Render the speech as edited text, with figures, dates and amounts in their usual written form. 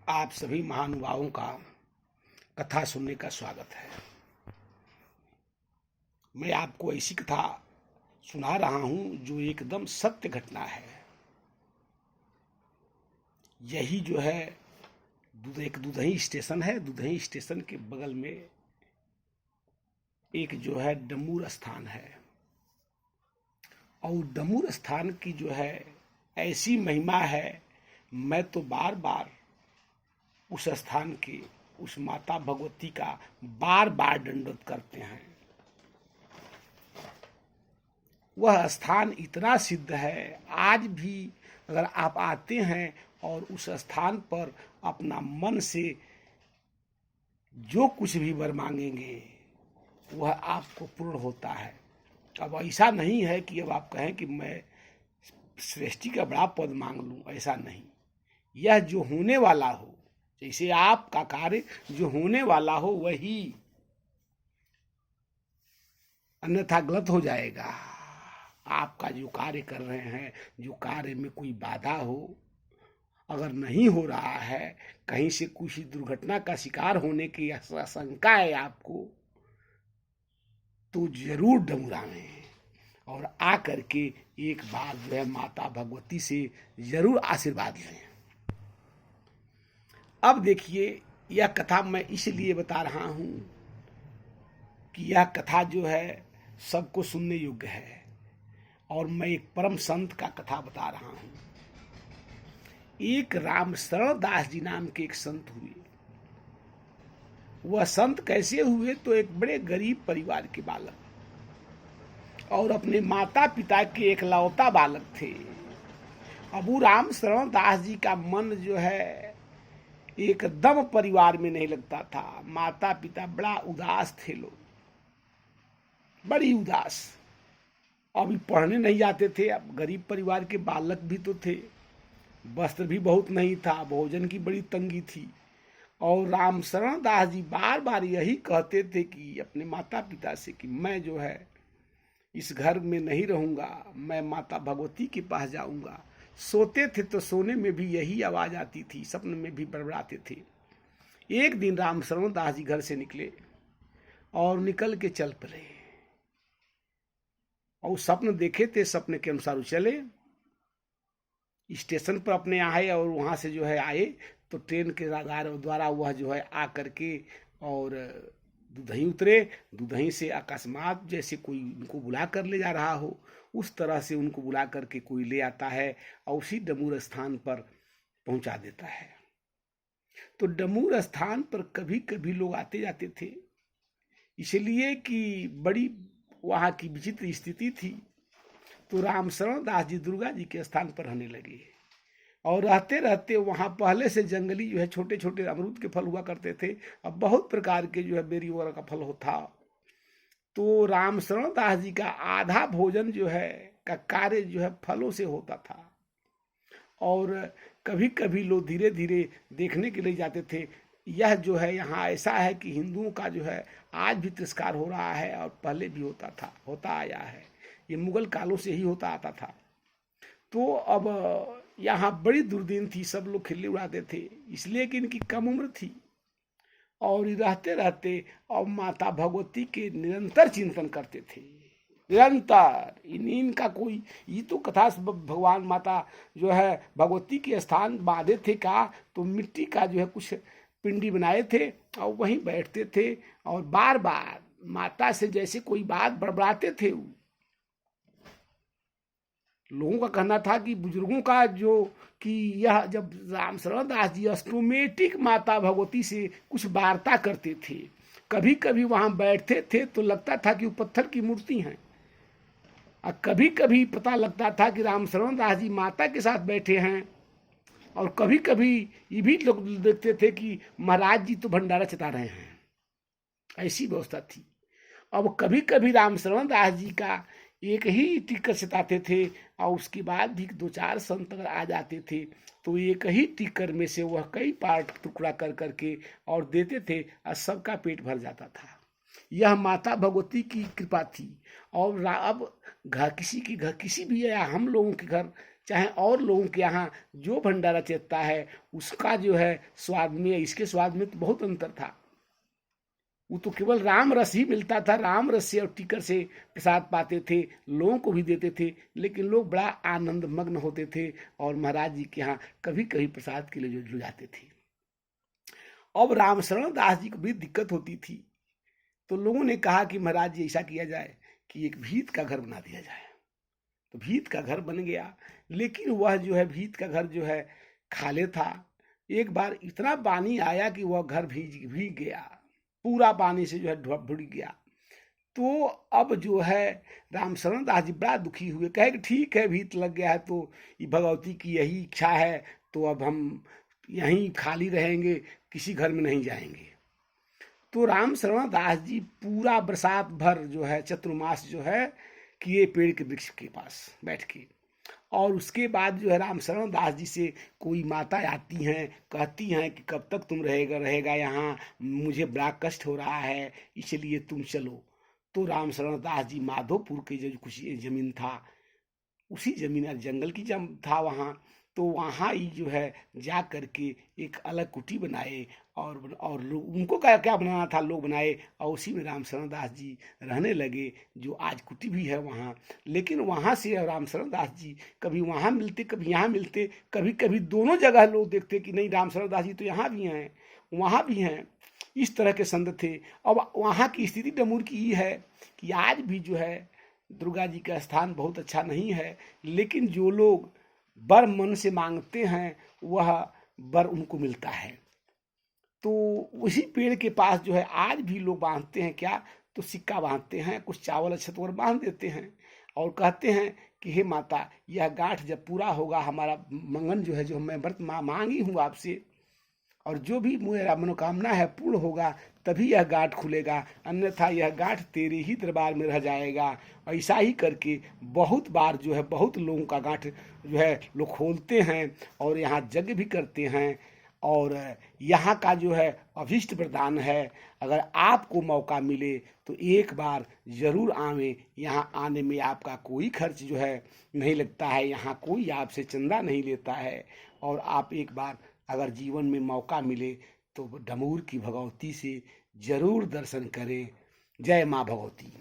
आप सभी महानुभावों का कथा सुनने का स्वागत है। मैं आपको ऐसी कथा सुना रहा हूं जो एकदम सत्य घटना है। यही जो है एक दुधही स्टेशन है। दुधही स्टेशन के बगल में एक जो है डमूर स्थान है, और डमूर स्थान की जो है ऐसी महिमा है। मैं तो बार बार उस स्थान की उस माता भगवती का बार बार दंडवत करते हैं। वह स्थान इतना सिद्ध है, आज भी अगर आप आते हैं और उस स्थान पर अपना मन से जो कुछ भी वर मांगेंगे वह आपको पूर्ण होता है। अब ऐसा नहीं है कि अब आप कहें कि मैं सृष्टि का बड़ा पद मांग लूं, ऐसा नहीं। यह जो होने वाला हो, जैसे आपका कार्य जो होने वाला हो वही, अन्यथा गलत हो जाएगा। आपका जो कार्य कर रहे हैं, जो कार्य में कोई बाधा हो, अगर नहीं हो रहा है, कहीं से कुछ दुर्घटना का शिकार होने की आशंका है आपको, तो जरूर डमुरावें और आ करके एक बार जो है माता भगवती से जरूर आशीर्वाद लें। अब देखिए, यह कथा मैं इसलिए बता रहा हूं कि यह कथा जो है सबको सुनने योग्य है, और मैं एक परम संत का कथा बता रहा हूं। एक राम शरण दास जी नाम के एक संत हुए। वह संत कैसे हुए? तो एक बड़े गरीब परिवार के बालक, और अपने माता पिता के एकलौता बालक थे। अबू राम शरण दास जी का मन जो है एकदम परिवार में नहीं लगता था। माता पिता बड़ा उदास थे, लोग बड़ी उदास। अभी पढ़ने नहीं जाते थे, अब गरीब परिवार के बालक भी तो थे, वस्त्र भी बहुत नहीं था, भोजन की बड़ी तंगी थी। और राम शरण दास जी बार बार यही कहते थे कि अपने माता पिता से कि मैं जो है इस घर में नहीं रहूंगा, मैं माता भगवती के पास जाऊंगा। सोते थे तो सोने में भी यही आवाज आती थी, सपन में भी बड़बड़ाते थे। एक दिन राम शरण दास जी घर से निकले और निकल के चल पड़े, और स्वप्न देखे थे, सपने के अनुसार चले। स्टेशन पर अपने आए, और वहां से जो है आए तो ट्रेन के द्वारा वह जो है आ करके और दुधही उतरे। दुधही से अकस्मात जैसे कोई उनको बुला कर ले जा रहा हो, उस तरह से उनको बुला करके कोई ले आता है और उसी डमूर स्थान पर पहुंचा देता है। तो डमूर स्थान पर कभी कभी लोग आते जाते थे, इसलिए कि बड़ी वहां की विचित्र स्थिति थी। तो राम शरण दास जी दुर्गा जी के स्थान पर रहने लगे, और रहते रहते वहां पहले से जंगली जो है छोटे छोटे अमरूद के फल हुआ करते थे। अब बहुत प्रकार के जो है बेरी वगैरह का फल होता। तो राम शरण दास जी का आधा भोजन जो है का कार्य जो है फलों से होता था। और कभी कभी लोग धीरे धीरे देखने के लिए जाते थे। यह जो है यहाँ ऐसा है कि हिंदुओं का जो है आज भी तिरस्कार हो रहा है, और पहले भी होता था, होता आया है। ये मुगल कालों से ही होता आता था। तो अब यहाँ बड़ी दुर्दीन थी, सब लोग खिल्ली उड़ाते थे, इसलिए कि इनकी कम उम्र थी। और रहते रहते और माता भगवती के निरंतर चिंतन करते थे, निरंतर। इनका कोई ये तो कथा भगवान माता जो है भगवती के स्थान बांधे थे का, तो मिट्टी का जो है कुछ पिंडी बनाए थे और वहीं बैठते थे, और बार बार माता से जैसे कोई बात बड़बड़ाते थे। लोगों का कहना था कि बुजुर्गों का जो कि यह जब राम शरण दास जी ऑटोमेटिक माता भगवती से कुछ वार्ता करते थे, कभी कभी वहां बैठते थे तो लगता था कि वो पत्थर की मूर्ति हैं, और कभी कभी पता लगता था कि राम शरण दास जी माता के साथ बैठे हैं, और कभी कभी ये भी लोग देखते थे कि महाराज जी तो भंडारा चटा रहे हैं। ऐसी व्यवस्था थी। अब कभी कभी राम शरण दास जी का एक ही टिक्कर सताते थे, और उसके बाद भी दो चार संत अगर आ जाते थे तो एक ही टिक्कर में से वह कई पार्ट टुकड़ा कर करके और देते थे, और सबका पेट भर जाता था। यह माता भगवती की कृपा थी। और अब घर किसी के घर, किसी भी या हम लोगों के घर, चाहे और लोगों के यहाँ जो भंडारा चलता है उसका जो है स्वाद में इसके स्वाद में तो बहुत अंतर था। वो तो केवल राम रस ही मिलता था, राम रस से और टीकर से प्रसाद पाते थे, लोगों को भी देते थे, लेकिन लोग बड़ा आनंद मग्न होते थे और महाराज जी के यहाँ कभी कभी प्रसाद के लिए जो जाते थे। अब रामशरण दास जी को भी दिक्कत होती थी, तो लोगों ने कहा कि महाराज जी ऐसा किया जाए कि एक भीत का घर बना दिया जाए। तो भीत का घर बन गया, लेकिन वह जो है भीत का घर जो है खाले था। एक बार इतना पानी आया कि वह घर भीग गया, पूरा पानी से जो है भुड़ गया। तो अब जो है रामशरण दास जी बड़ा दुखी हुए, कहे कि ठीक है भीत लग गया है तो ये भगवती की यही इच्छा है, तो अब हम यहीं खाली रहेंगे, किसी घर में नहीं जाएंगे। तो रामशरण दास जी पूरा बरसात भर जो है चतुर्मास जो है किए पेड़ के वृक्ष के पास बैठ के। और उसके बाद जो है रामशरण दास जी से कोई माता आती हैं, कहती हैं कि कब तक तुम रहेगा यहाँ, मुझे बड़ा कष्ट हो रहा है, इसलिए तुम चलो। तो रामशरण दास जी माधोपुर के जो कुछ जमीन था, उसी जमीन जंगल की था वहाँ, तो वहाँ ही जो है जा करके एक अलग कुटी बनाए और लोग उनको क्या बनाना था लोग बनाए, और उसी में रामशरण दास जी रहने लगे, जो आज कुटी भी है वहाँ। लेकिन वहाँ से रामशरण दास जी कभी वहाँ मिलते, कभी यहाँ मिलते, कभी कभी दोनों जगह लोग देखते कि नहीं रामशरण दास जी तो यहाँ भी हैं वहाँ भी हैं, इस तरह के संत थे। अब वहाँ की स्थिति डमूर की ही है कि आज भी जो है दुर्गा जी का स्थान बहुत अच्छा नहीं है, लेकिन जो लोग वर मन से मांगते हैं वह वर उनको मिलता है। तो उसी पेड़ के पास जो है आज भी लोग बांधते हैं, क्या तो सिक्का बांधते हैं, कुछ चावल अक्षत और बांध देते हैं और कहते हैं कि हे माता, यह गांठ जब पूरा होगा, हमारा मंगन जो है जो मैं व्रत मांगी हूँ आपसे, और जो भी मेरा मनोकामना है पूर्ण होगा, तभी यह गांठ खुलेगा, अन्यथा यह गांठ तेरे ही दरबार में रह जाएगा। ऐसा ही करके बहुत बार जो है बहुत लोगों का गांठ जो है लोग खोलते हैं और यहाँ यज्ञ भी करते हैं। और यहाँ का जो है अभीष्ट वरदान है, अगर आपको मौका मिले तो एक बार जरूर आवें। यहाँ आने में आपका कोई खर्च जो है नहीं लगता है, यहाँ कोई आपसे चंदा नहीं लेता है, और आप एक बार अगर जीवन में मौका मिले तो डमूर की भगवती से जरूर दर्शन करें। जय माँ भगवती।